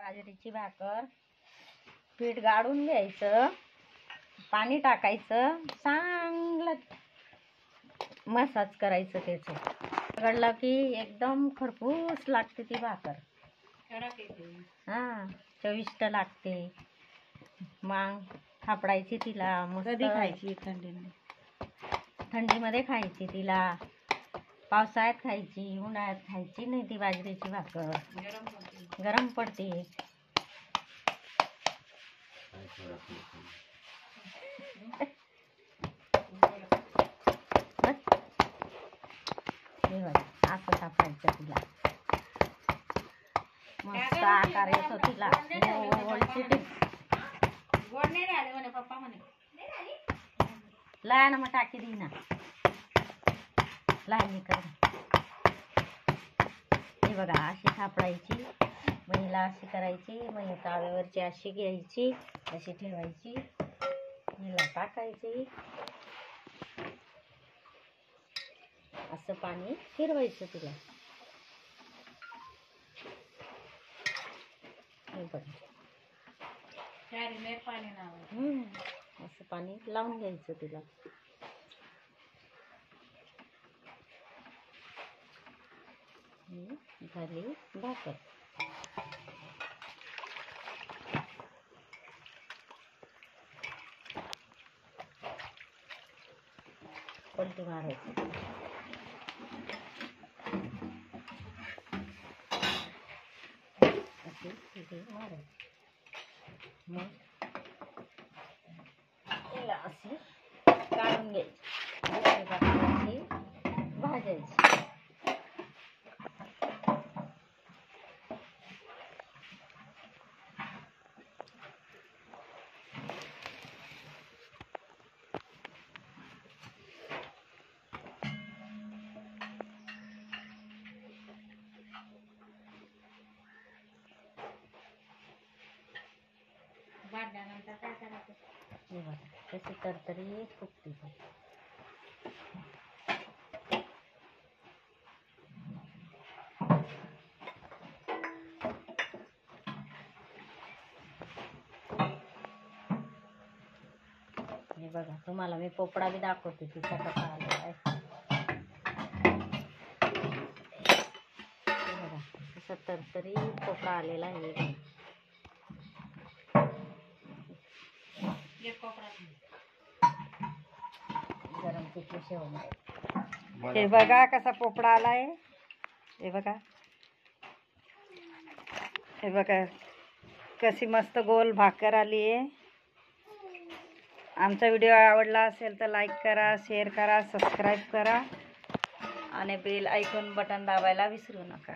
बाजरीची भाकर पीठ गाळून घ्यायचं, पाणी टाकायचं, चांगलं मसाज करायचं त्याचं. गळलं की एकदम खरपूस लागते ती भाकर. हां, चविष्ट लागते. मग थापडायची तिला. कधी खायची? थंडीमध्ये खायची तिला. पावसाळ्यात खायची, उन्हाळ्यात खायची नाही ती बाजरीची भाकर. गरम पडते. असं थापायचं तिला. मस्त आकार येतो तिला. लहान मग टाकी दी ना. लहान कर. हे बघा, अशी थापडायची. महिला अशी करायची. मग ताव्यावरची अशी घ्यायची, अशी ठेवायची, हिला टाकायची. असं पाणी फिरवायचं तिला. असं पाणी लावून घ्यायचं तिला. झाली भाकर. पलटी मारायची. अशी मारायची. मग तिला अशी काढून घ्यायची. भाजायची. भाजल्यानंतर काय करायचं? हे बघा, कशी तरतरी फुगते. हे बघा, तुम्हाला मी पोपडा बी दाखवते तिचा कसा आलेला आहे. हे बघा, कसा तरतरी पोपडा आलेला आहे. गरम पिठलं शेवण. हे बघा कसा पोपडा आलाय. हे बघा, हे बघा कशी मस्त गोल भाकर आली आहे. आमचा व्हिडिओ आवडला असेल तर लाईक करा, शेअर करा, सबस्क्राईब करा आणि बेल आयकॉन बटन दाबायला विसरू नका.